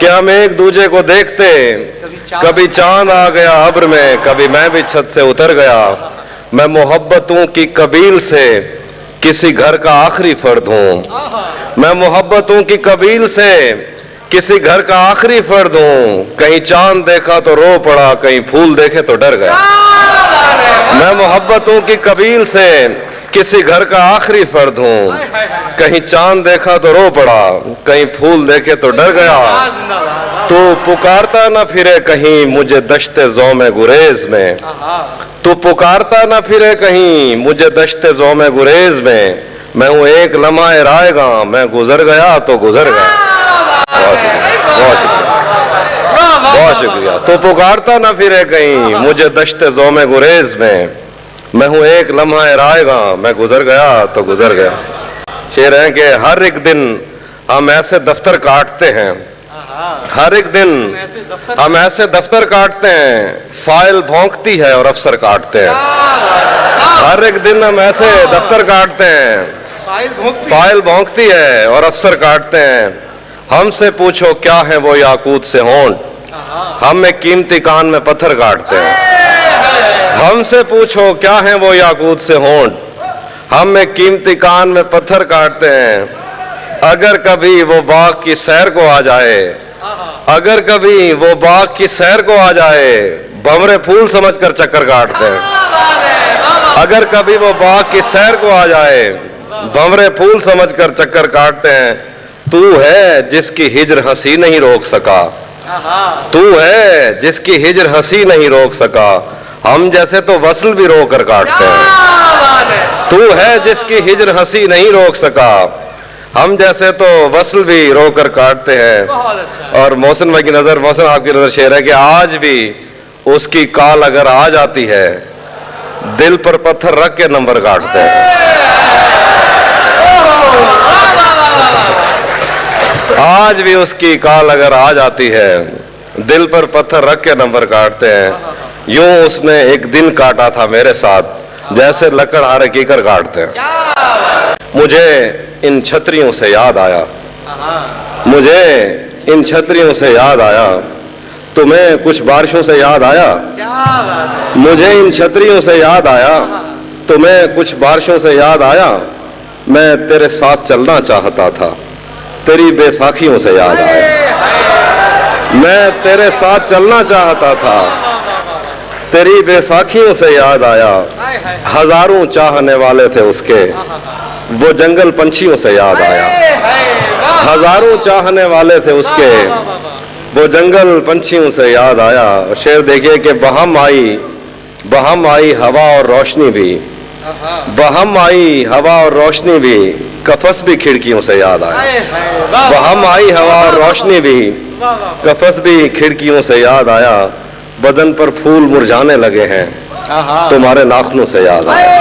کہ ہم ایک دوسرے کو دیکھتے, کبھی چاند آ گیا ابر میں, کبھی میں بھی چھت سے اتر گیا. میں محبتوں کی قبیل سے کسی گھر کا آخری فرد ہوں. میں محبتوں کی قبیل سے کسی گھر کا آخری فرد ہوں. کہیں چاند دیکھا تو رو پڑا, کہیں پھول دیکھے تو ڈر گیا. میں محبتوں کی قبیل سے کسی گھر کا آخری فرد ہوں. کہیں چاند دیکھا تو رو پڑا, کہیں پھول دیکھے تو ڈر گیا. تو پکارتا نہ پھرے کہیں مجھے دشت زوم گریز میں. تو پکارتا نہ پھرے کہیں مجھے دشت زوم گریز میں. میں ہوں ایک لمحہ رائے گا, میں گزر گیا تو گزر گیا. بہت شکریہ. تو پکارتا نہ پھرے کہیں مجھے دشت زوم گریز میں. میں ہوں ایک لمحہ رائے گا, میں گزر گیا تو گزر گیا. شعر ہے کہ ہر ایک دن ہم ایسے دفتر کاٹتے ہیں, ہر ایک دن ہم ایسے دفتر کاٹتے ہیں, فائل بھونکتی ہے اور افسر کاٹتے ہیں. ہر ایک دن ہم ایسے دفتر کاٹتے ہیں, فائل بھونکتی ہے اور افسر کاٹتے ہیں. ہم سے پوچھو کیا ہے وہ یاقوت سے ہونٹ, ہم ایک قیمتی کان میں پتھر کاٹتے ہیں. ہم سے پوچھو کیا ہے وہ یاقوت سے ہونٹ, ہم ایک قیمتی کان میں پتھر کاٹتے ہیں. اگر کبھی وہ باغ کی سیر کو آ جائے, اگر کبھی وہ باغ کی سیر کو آ جائے, بھنورے پھول سمجھ کر چکر کاٹتے ہیں. اگر کبھی وہ باغ کی سیر کو آ جائے, بھنورے پھول سمجھ کر چکر کاٹتے ہیں. تو ہے جس کی ہجر ہنسی نہیں روک سکا, تو ہے جس کی ہجر ہنسی نہیں روک سکا. ہم جیسے تو وصل بھی رو کر کاٹتے ہیں. تو ہے جس کی ہجر ہنسی نہیں روک سکا, ہم جیسے تو وصل بھی رو کر کاٹتے ہیں. اور محسن بھائی کی نظر, محسن آپ کی نظر شعر ہے کہ آج بھی اس کی کال اگر آ جاتی ہے, دل پر پتھر رکھ کے نمبر کاٹتے ہیں. آج بھی اس کی کال اگر آ جاتی ہے, دل پر پتھر رکھ کے نمبر کاٹتے ہیں. یوں اس نے ایک دن کاٹا تھا میرے ساتھ, جیسے لکڑ ہارے کیکر کاٹتے ہیں. مجھے ان چھتریوں سے یاد آیا, مجھے ان چھتریوں سے یاد آیا, تمہیں کچھ بارشوں سے یاد آیا. مجھے ان چھتریوں سے یاد آیا, تمہیں کچھ بارشوں سے یاد آیا. میں تیرے ساتھ چلنا چاہتا تھا, تیری بے ساکھیوں سے یاد آیا. میں تیرے ساتھ چلنا چاہتا تھا, تیری بے ساکھیوں سے یاد آیا. ہزاروں چاہنے والے تھے اس کے, وہ جنگل پنچھیوں سے یاد آیا. ہزاروں چاہنے والے تھے اس کے, وہ جنگل پنچھیوں سے یاد آیا. شعر دیکھیے کہ بہم آئی ہوا اور روشنی بھی, بہم آئی ہوا اور روشنی بھی, قفس بھی کھڑکیوں سے یاد آیا. بہم آئی ہوا اور روشنی بھی, قفس بھی کھڑکیوں سے یاد آیا. بدن پر پھول مرجھانے لگے ہیں, تمہارے ناخنوں سے یاد آیا.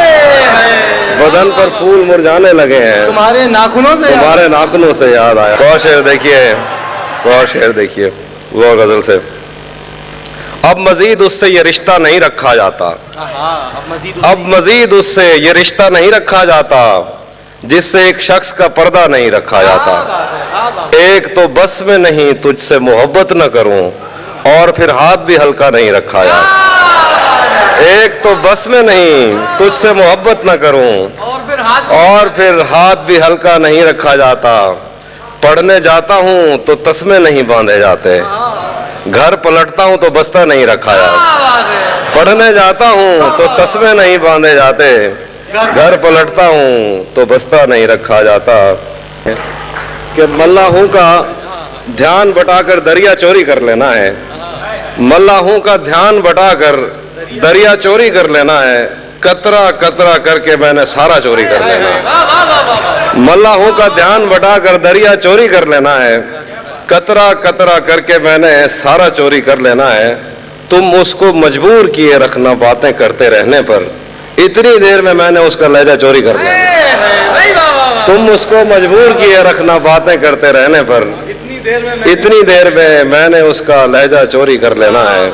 بدن پر پھول مرجھانے لگے ہیں, تمہارے ناخنوں سے, تمہارے ناخنوں سے یاد آیا. بہت شعر دیکھیے, بہت شعر دیکھیے وہ غزل سے. اب مزید اس سے یہ رشتہ نہیں رکھا جاتا, اب مزید اس سے یہ رشتہ نہیں رکھا جاتا, جس سے ایک شخص کا پردہ نہیں رکھا جاتا. ایک تو بس میں نہیں تجھ سے محبت نہ کروں, اور پھر ہاتھ بھی ہلکا نہیں رکھا جاتا. ایک تو بس میں نہیں تجھ سے محبت نہ کروں, اور پھر ہاتھ بھی ہلکا نہیں رکھا جاتا. پڑھنے جاتا ہوں تو تسمے نہیں باندھے جاتے, گھر پلٹتا ہوں تو بستہ نہیں رکھا جاتا. پڑھنے جاتا ہوں تو تسمے نہیں باندھے جاتے, گھر پلٹتا ہوں تو بستہ نہیں رکھا جاتا. کہ ملاحوں کا دھیان بٹا کر دریا چوری کر لینا ہے, ملاحوں کا دھیان بٹا کر دریا چوری کر لینا ہے. قطرہ قطرہ کر کے میں نے سارا چوری کر لینا ہے. ملاحوں کا دھیان بٹا کر دریا چوری کر لینا ہے, قطرہ قطرہ کر کے میں نے سارا چوری کر لینا ہے. تم اس کو مجبور کیے رکھنا باتیں کرتے رہنے پر, اتنی دیر میں نے اس کا لہجہ چوری کر لینا. تم اس کو مجبور کیے رکھنا باتیں کرتے رہنے پر, اتنی دیر میں نے اس کا لہجہ چوری کر لینا ہے.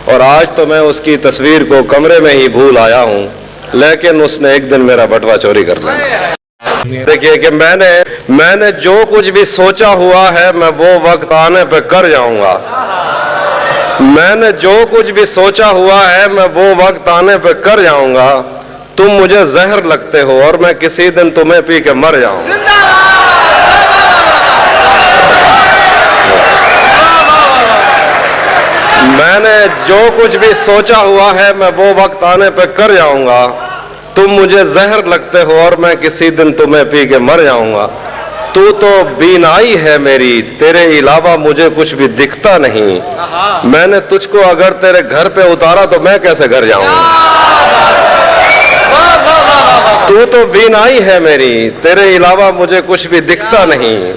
اور آج تو میں اس کی تصویر کو کمرے میں ہی بھول آیا ہوں, لیکن اس نے ایک دن میرا بٹوا چوری کر لینا. دیکھیے کہ میں نے جو کچھ بھی سوچا ہوا ہے میں وہ وقت آنے پہ کر جاؤں گا. میں نے جو کچھ بھی سوچا ہوا ہے میں وہ وقت آنے پہ کر جاؤں گا. تم مجھے زہر لگتے ہو اور میں کسی دن تمہیں پی کے مر جاؤں گا. میں نے جو کچھ بھی سوچا ہوا ہے میں وہ وقت آنے پہ کر جاؤں گا. تم مجھے زہر لگتے ہو اور میں کسی دن تمہیں پی کے مر جاؤں گا. تو بینائی ہے میری تیرے علاوہ مجھے کچھ بھی دکھتا نہیں. میں نے تجھ کو اگر تیرے گھر پہ اتارا تو میں کیسے گھر جاؤں گا. تو بینائی ہے میری تیرے علاوہ مجھے کچھ بھی دکھتا نہیں.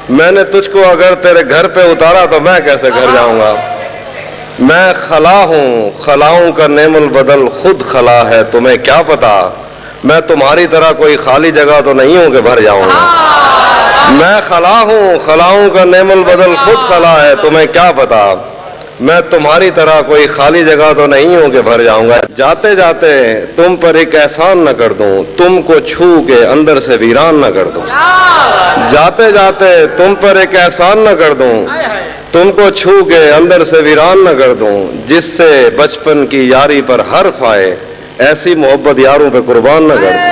میں نے تجھ کو اگر تیرے گھر پہ اتارا تو میں کیسے گھر جاؤں گا. میں خلا ہوں خلاؤں کا نعم البدل خود خلا ہے تمہیں کیا پتا. میں تمہاری طرح کوئی خالی جگہ تو نہیں ہوں کہ بھر جاؤں گا. میں خلا ہوں خلاؤں کا نعم البدل خود خلا ہے تمہیں کیا پتا. میں تمہاری طرح کوئی خالی جگہ تو نہیں ہوں کہ بھر جاؤں گا. جاتے جاتے تم پر ایک احسان نہ کر دوں تم کو چھو کے اندر سے ویران نہ کر دوں. جاتے جاتے تم پر ایک احسان نہ کر دوں تم کو چھو کے اندر سے ویران نہ کر دوں. جس سے بچپن کی یاری پر حرف آئے ایسی محبت یاروں پہ قربان نہ کر دوں.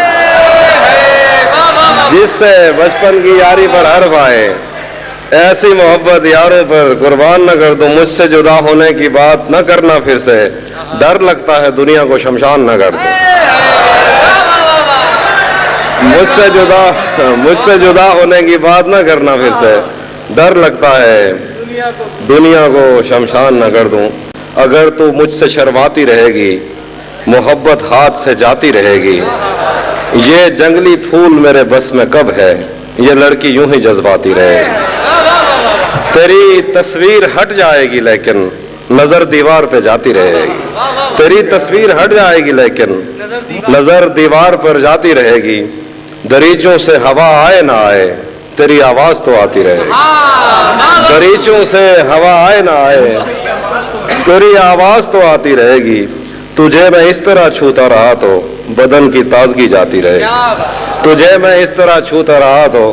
جس سے بچپن کی یاری پر حرف آئے ایسی محبت یاروں پر قربان نہ کر دوں. مجھ سے جدا ہونے کی بات نہ کرنا پھر سے ڈر لگتا ہے دنیا کو شمشان نہ کر دوں. مجھ سے جدا ہونے کی بات نہ کرنا پھر سے ڈر لگتا ہے دنیا کو شمشان نہ کر دوں. اگر تو مجھ سے شرماتی رہے گی محبت ہاتھ سے جاتی رہے گی. یہ جنگلی پھول میرے بس میں کب ہے یہ لڑکی یوں ہی جذباتی رہے گی. تیری تصویر ہٹ جائے گی لیکن نظر دیوار پہ جاتی رہے گی. تیری تصویر ہٹ جائے گی لیکن نظر دیوار پر جاتی رہے گی. دریچوں سے ہوا آئے نہ آئے تیری آواز تو آتی رہے گی. دریچوں سے ہوا آئے نہ آئے تیری آواز تو آتی رہے گی. تجھے میں اس طرح چھوتا رہا تو بدن کی تازگی جاتی رہے گی. تجھے میں اس طرح چھوتا رہا تو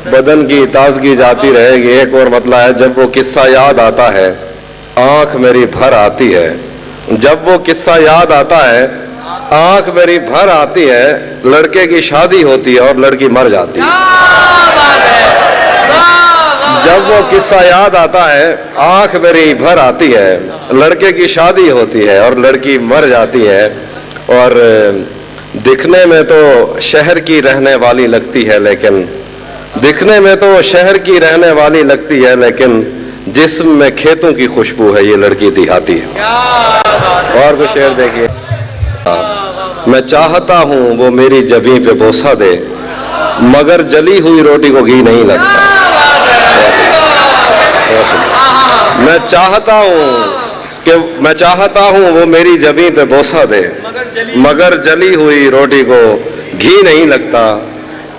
بدن کی تازگی جاتی رہے گی. ایک اور مطلب ہے جب وہ قصہ یاد آتا ہے آنکھ میری بھر آتی ہے. جب وہ قصہ یاد آتا ہے آنکھ میری بھر آتی ہے. لڑکے کی شادی ہوتی ہے اور لڑکی مر جاتی ہے. جب وہ قصہ یاد آتا ہے آنکھ میری بھر آتی ہے. لڑکے کی شادی ہوتی ہے اور لڑکی مر جاتی ہے. اور دکھنے میں تو شہر کی رہنے والی لگتی ہے لیکن دکھنے میں تو شہر کی رہنے والی لگتی ہے لیکن جسم میں کھیتوں کی خوشبو ہے یہ لڑکی دیہاتی ہے. اور کچھ شعر دیکھیے. میں چاہتا ہوں وہ میری جبیں پہ بوسہ دے مگر جلی ہوئی روٹی کو گھی نہیں لگتا. میں چاہتا ہوں وہ میری جبیں پہ بوسہ دے مگر جلی ہوئی روٹی کو گھی نہیں لگتا.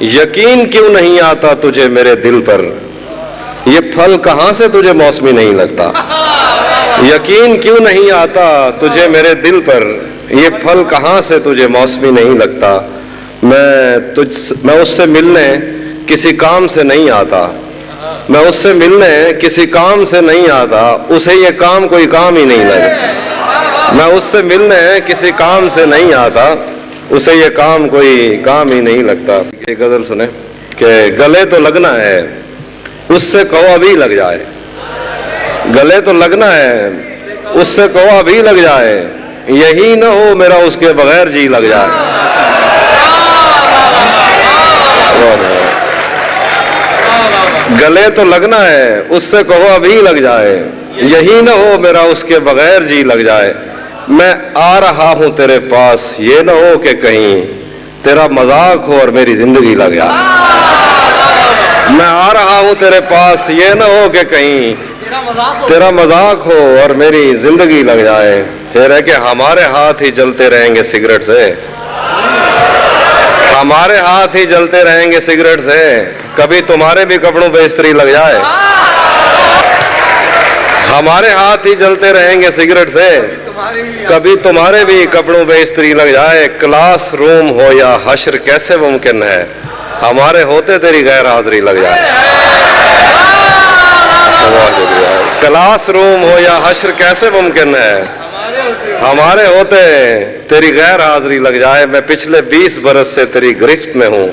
یقین کیوں نہیں آتا تجھے میرے دل پر یہ پھل کہاں سے تجھے موسمی نہیں لگتا. یقین کیوں نہیں آتا تجھے میرے دل پر یہ پھل کہاں سے تجھے موسمی نہیں لگتا. میں اس سے ملنے کسی کام سے نہیں آتا. میں اس سے ملنے کسی کام سے نہیں آتا. اسے یہ کام کوئی کام ہی نہیں لگتا. میں اس سے ملنے کسی کام سے نہیں آتا. اسے یہ کام کوئی کام ہی نہیں لگتا. یہ غزل سنیں کہ گلے تو لگنا ہے اس سے کہو ابھی لگ جائے. گلے تو لگنا ہے اس سے کہو ابھی لگ جائے. یہی نہ ہو میرا اس کے بغیر جی لگ جائے. گلے تو لگنا ہے اس سے کہو ابھی لگ جائے. یہی نہ ہو میرا اس کے بغیر جی لگ جائے. میں آ رہا ہوں تیرے پاس یہ نہ ہو کہ کہیں تیرا مذاق ہو اور میری زندگی لگ جائے. میں آ رہا ہوں تیرے پاس یہ نہ ہو کہ کہیں تیرا مذاق ہو اور میری زندگی لگ جائے. پھر ہے کہ ہمارے ہاتھ ہی جلتے رہیں گے سگریٹ سے. ہمارے ہاتھ ہی جلتے رہیں گے سگریٹ سے. کبھی تمہارے بھی کپڑوں پہ استری لگ جائے. ہمارے ہاتھ ہی جلتے رہیں گے سگریٹ سے. کبھی تمہارے بھی کپڑوں پہ استری لگ جائے. کلاس روم ہو یا حشر کیسے ممکن ہے ہمارے ہوتے تیری غیر حاضری لگ جائے. بہت شکریہ. کلاس روم ہو یا حشر کیسے ممکن ہے, ہمارے ہوتے تیری غیر حاضری لگ جائے. میں پچھلے 20 برس سے تیری گرفت میں ہوں,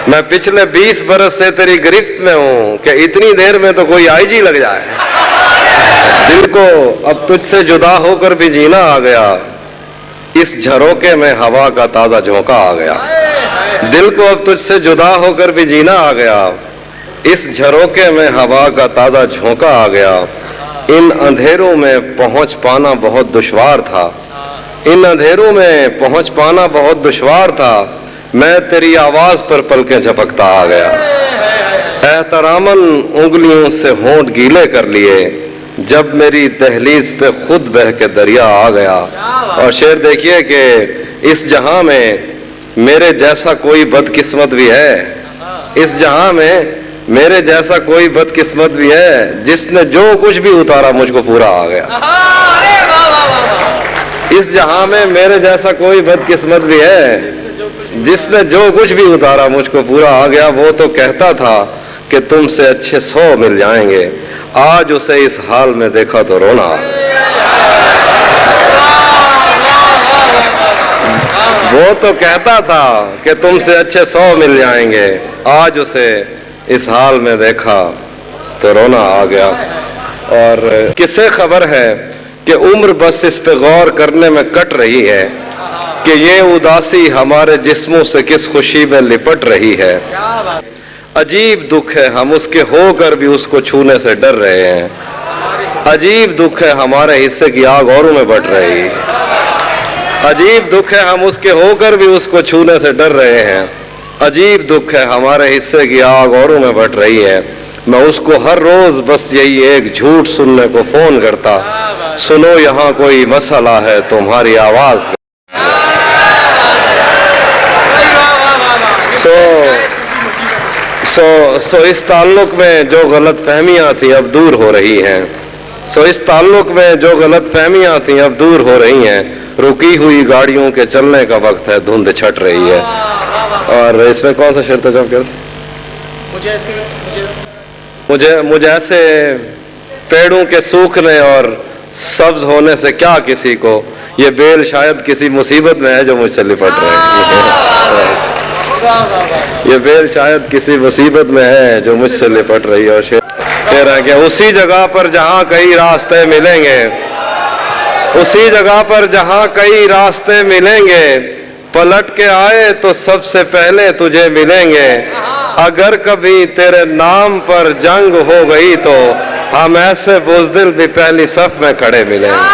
میں پچھلے 20 برس سے تیری گرفت میں ہوں کہ اتنی دیر میں تو کوئی آئی جی لگ جائے. دل کو اب تجھ سے جدا ہو کر بھی جینا آ گیا, اس جھروکے میں ہوا کا تازہ جھونکا آ گیا. دل کو اب تجھ سے جدا ہو کر بھی جینا آ گیا, اس جھروکے میں ہوا کا تازہ جھونکا آ گیا. ان اندھیروں میں پہنچ پانا بہت دشوار تھا, ان اندھیروں میں پہنچ پانا بہت دشوار تھا. میں تیری آواز پر پلکیں جھپکتا آ گیا. احتراماً انگلیوں سے ہونٹ گیلے کر لیے جب میری دہلیز پہ خود بہہ کے دریا آ گیا. اور شعر دیکھیے کہ اس جہاں میں میرے جیسا کوئی بدقسمت بھی ہے, اس جہاں میں میرے جیسا کوئی بدقسمت بھی ہے, جس نے جو کچھ بھی اتارا مجھ کو پورا آ گیا. اس جہاں میں میرے جیسا کوئی بدقسمت بھی ہے, جس نے جو کچھ بھی اتارا مجھ کو پورا آ گیا. وہ تو کہتا تھا کہ تم سے اچھے 100 مل جائیں گے, آج اسے اس حال میں دیکھا تو رونا آ گیا. وہ تو کہتا تھا کہ تم سے اچھے 100 مل جائیں گے, آج اسے اس حال میں دیکھا تو رونا آ گیا. اور کسے خبر ہے کہ عمر بس اس پہ غور کرنے میں کٹ رہی ہے کہ یہ اداسی ہمارے جسموں سے کس خوشی میں لپٹ رہی ہے. عجیب دکھ ہے ہم اس کے ہو کر بھی اس کو چھونے سے ڈر رہے ہیں. عجیب دکھ ہے ہمارے حصے کی آگ اوروں میں بٹ رہی ہے. عجیب دکھ ہے ہم اس کے ہو کر بھی اس کو چھونے سے ڈر رہے ہیں. عجیب دکھ ہے ہمارے حصے کی آگ اوروں میں بٹ رہی ہے. میں اس کو ہر روز بس یہی ایک جھوٹ سننے کو فون کرتا, سنو یہاں کوئی مسئلہ ہے تمہاری آواز. سو اس تعلق میں جو غلط فہمیاں تھیں اب دور ہو رہی ہیں. سو اس تعلق میں جو غلط فہمیاں تھیں اب دور ہو رہی ہیں. رکی ہوئی گاڑیوں کے چلنے کا وقت ہے, دھند چھٹ رہی ہے. اور اس میں کون سا شعر تھا جب مجھے ایسے پیڑوں کے سوکھنے اور سبز ہونے سے کیا کسی کو, یہ بیل شاید کسی مصیبت میں ہے جو مجھ سے لپٹ رہے ہیں. یہ بیل شاید کسی مصیبت میں ہے جو مجھ سے لپٹ رہی ہے. اور شعر ہے کہ اسی جگہ پر جہاں کئی راستے ملیں گے, اسی جگہ پر جہاں کئی راستے ملیں گے, پلٹ کے آئے تو سب سے پہلے تجھے ملیں گے. اگر کبھی تیرے نام پر جنگ ہو گئی تو ہم ایسے بزدل بھی پہلی صف میں کھڑے ملیں گے.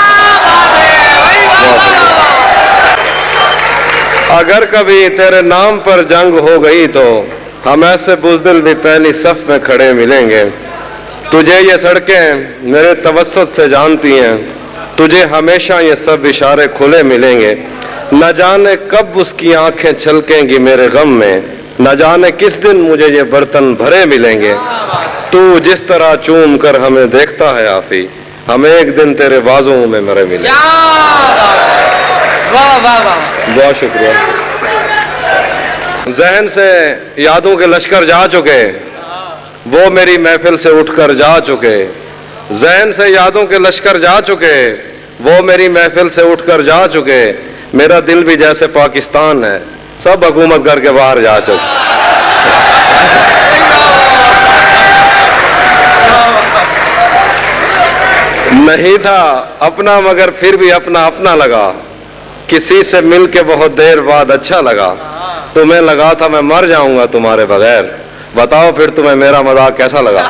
اگر کبھی تیرے نام پر جنگ ہو گئی تو ہم ایسے بزدل بھی پہلی صف میں کھڑے ملیں گے. تجھے یہ سڑکیں میرے توسط سے جانتی ہیں, تجھے ہمیشہ یہ سب اشارے کھلے ملیں گے. نہ جانے کب اس کی آنکھیں چھلکیں گی میرے غم میں, نہ جانے کس دن مجھے یہ برتن بھرے ملیں گے. تو جس طرح چوم کر ہمیں دیکھتا ہے آفی, ہم ایک دن تیرے بازوں میں مرے ملیں. بہت شکریہ. ذہن سے یادوں کے لشکر جا چکے, وہ میری محفل سے اٹھ کر جا چکے. ذہن سے یادوں کے لشکر جا چکے, وہ میری محفل سے اٹھ کر جا چکے. میرا دل بھی جیسے پاکستان ہے, سب حکومت کر کے باہر جا چکے. نہیں تھا اپنا مگر پھر بھی اپنا اپنا لگا, کسی سے مل کے بہت دیر بعد اچھا لگا. تمہیں لگا تھا میں مر جاؤں گا تمہارے بغیر, بتاؤ پھر تمہیں میرا مذاق کیسا لگا.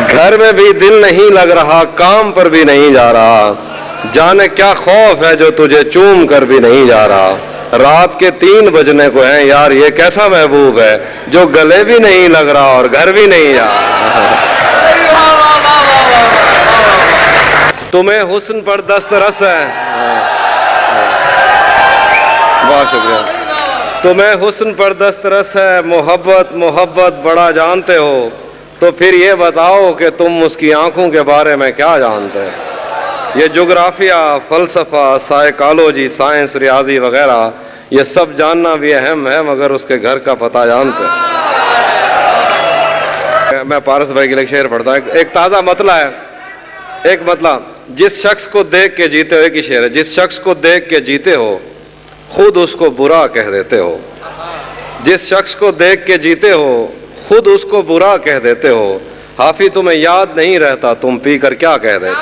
گھر میں بھی دل نہیں لگ رہا, کام پر بھی نہیں جا رہا, جانے کیا خوف ہے جو تجھے چوم کر بھی نہیں جا رہا. رات کے 3 بجنے کو ہیں یار, یہ کیسا محبوب ہے جو گلے بھی نہیں لگ رہا اور گھر بھی نہیں جا رہا. تمہیں حسن پر دسترس ہے, بہت شکریہ. تمہیں حسن پر دسترس ہے, محبت محبت بڑا جانتے ہو, تو پھر یہ بتاؤ کہ تم اس کی آنکھوں کے بارے میں کیا جانتے ہو. یہ جغرافیہ, فلسفہ, سائیکالوجی, سائنس, ریاضی وغیرہ, یہ سب جاننا بھی اہم ہے مگر اس کے گھر کا پتہ جانتے ہیں. میں پارس بھائی کے لیے شعر پڑھتا ہوں. ایک تازہ مطلع ہے. ایک مطلع: جس شخص کو دیکھ کے جیتے ہو، ایک ہی شعر ہے، جس شخص کو دیکھ کے جیتے ہو خود اس کو برا کہہ دیتے ہو. جس شخص کو دیکھ کے جیتے ہو خود اس کو برا کہہ دیتے ہو. حافظ تمہیں یاد نہیں رہتا تم پی کر کیا کہہ دیتے.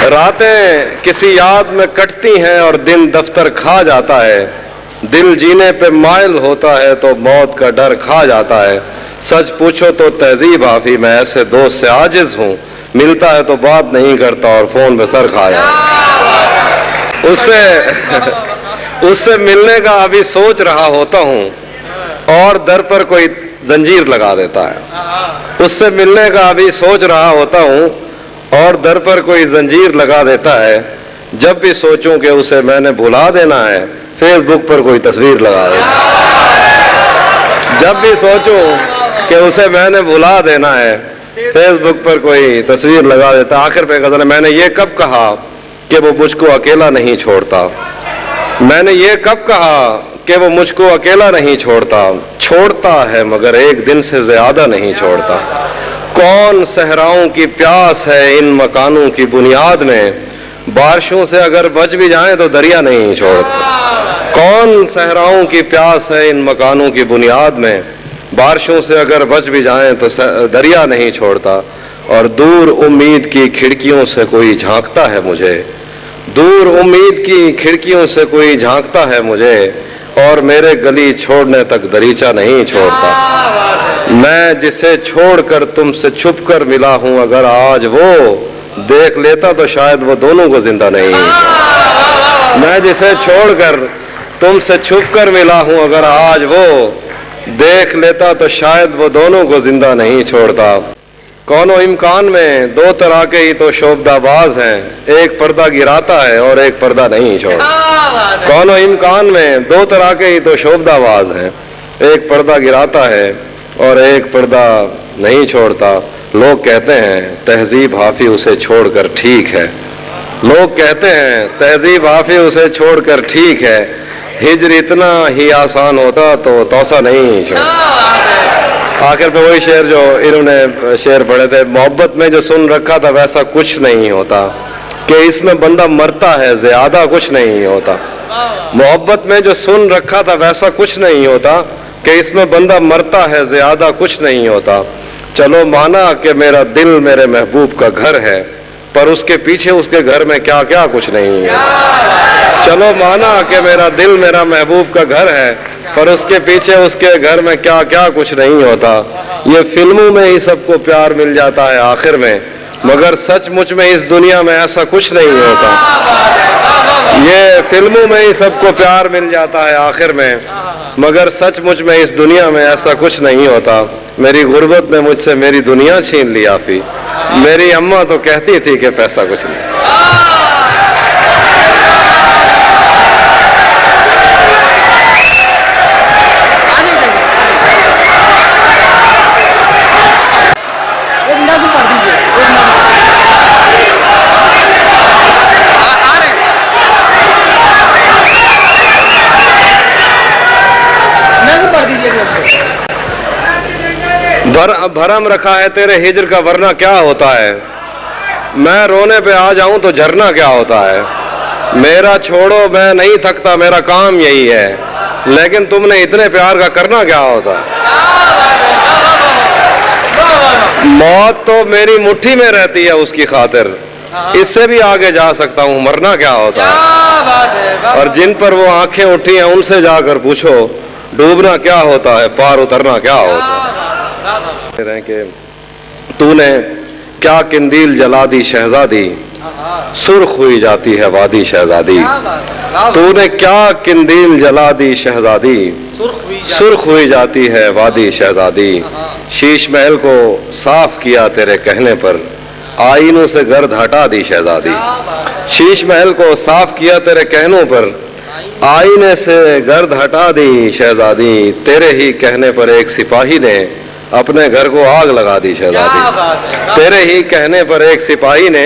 راتیں کسی یاد میں کٹتی ہیں اور دن دفتر کھا جاتا ہے. دل جینے پہ مائل ہوتا ہے تو موت کا ڈر کھا جاتا ہے. سچ پوچھو تو تہذیب حافظ میں ایسے دوست سے عاجز ہوں، ملتا ہے تو بات نہیں کرتا اور فون پہ سر کھا جاتا ہے. اس سے ملنے کا ابھی سوچ رہا ہوتا ہوں اور در پر کوئی زنجیر لگا دیتا ہے. اس سے ملنے کا ابھی سوچ رہا ہوتا ہوں اور در پر کوئی زنجیر لگا دیتا ہے. جب بھی سوچوں کہ اسے میں نے بھلا دینا ہے فیس بک پر کوئی تصویر لگا دیتا ہے. جب بھی سوچوں کہ اسے میں نے بھلا دینا ہے فیس بک پر کوئی تصویر لگا دیتا. آخر پہ غزل ہے: میں نے یہ کب کہا کہ وہ مجھ کو اکیلا نہیں چھوڑتا. میں نے یہ کب کہا کہ وہ مجھ کو اکیلا نہیں چھوڑتا. چھوڑتا ہے مگر ایک دن سے زیادہ نہیں چھوڑتا. کون صحراؤں کی پیاس ہے ان مکانوں کی بنیاد میں، بارشوں سے اگر بچ بھی جائیں تو دریا نہیں چھوڑتا. کون صحراؤں کی پیاس ہے ان مکانوں کی بنیاد میں، بارشوں سے اگر بچ بھی جائیں تو دریا نہیں چھوڑتا. اور دور امید کی کھڑکیوں سے کوئی جھانکتا ہے مجھے، دور امید کی کھڑکیوں سے کوئی جھانکتا ہے مجھے، اور میرے گلی چھوڑنے تک دریچہ نہیں چھوڑتا. میں جسے چھوڑ کر تم سے چھپ کر ملا ہوں اگر آج وہ دیکھ لیتا تو شاید وہ دونوں کو زندہ نہیں. میں جسے چھوڑ کر تم سے چھپ کر ملا ہوں اگر آج وہ دیکھ لیتا تو شاید وہ دونوں کو زندہ نہیں چھوڑتا. کونو امکان میں دو طرح کے ہی تو شعبدہ باز ہیں، ایک پردہ گراتا ہے اور ایک پردہ نہیں چھوڑتا. کونو امکان میں دو طرح کے ہی تو شعبدہ باز ہیں، ایک پردہ گراتا ہے اور ایک پردہ نہیں چھوڑتا. لوگ کہتے ہیں تہذیب حافظ اسے چھوڑ کر ٹھیک ہے. لوگ کہتے ہیں تہذیب حافظ اسے چھوڑ کر ٹھیک ہے. ہجر اتنا ہی آسان ہوتا تو توسا نہیں چھوڑتا. آخر پہ وہی شعر جو انہوں نے شعر پڑھے تھے: محبت میں جو سن رکھا تھا ویسا کچھ نہیں ہوتا کہ اس میں بندہ مرتا ہے زیادہ کچھ نہیں ہوتا. محبت میں جو سن رکھا تھا ویسا کچھ نہیں ہوتا کہ اس میں بندہ مرتا ہے زیادہ کچھ نہیں ہوتا. چلو مانا کہ میرا دل میرے محبوب کا گھر ہے پر اس کے پیچھے اس کے گھر میں کیا کیا کچھ نہیں ہے. چلو مانا کہ میرا دل میرا محبوب کا گھر ہے پر اس کے پیچھے اس کے گھر میں کیا کیا کچھ نہیں ہوتا. یہ فلموں میں ہی سب کو پیار مل جاتا ہے آخر میں، مگر سچ مچ میں اس دنیا میں ایسا کچھ نہیں ہوتا. یہ فلموں میں ہی سب کو پیار مل جاتا ہے آخر میں، مگر سچ مچ میں اس دنیا میں ایسا کچھ نہیں ہوتا. میری غربت نے مجھ سے میری دنیا چھین لی آپی، میری اماں تو کہتی تھی کہ پیسہ کچھ نہیں. بھرم رکھا ہے تیرے ہجر کا ورنہ کیا ہوتا ہے، میں رونے پہ آ جاؤں تو جھرنا کیا ہوتا ہے. میرا چھوڑو میں نہیں تھکتا میرا کام یہی ہے، لیکن تم نے اتنے پیار کا کرنا کیا ہوتا ہے. موت تو میری مٹھی میں رہتی ہے اس کی خاطر، اس سے بھی آگے جا سکتا ہوں کہ کیا ہوتا ہے. اور جن پر وہ آنکھیں اٹھی ہیں ان سے جا کر پوچھو ڈوبنا کیا ہوتا ہے، پار اترنا کیا ہوتا ہے. کہ تو نے کیا قندیل جلا دی شہزادی، سرخ ہوئی جاتی ہے وادی شہزادی. تو نے کیا قندیل جلا دی شہزادی، سرخ ہوئی جاتی ہے وادی شہزادی. شیش محل کو صاف کیا تیرے کہنے پر، آئینوں سے گرد ہٹا دی شہزادی. شیش محل کو صاف کیا تیرے کہنوں پر، آئینے سے گرد ہٹا دی شہزادی. تیرے ہی کہنے پر ایک سپاہی نے اپنے گھر کو آگ لگا دی شہزادی. تیرے ہی کہنے پر ایک سپاہی نے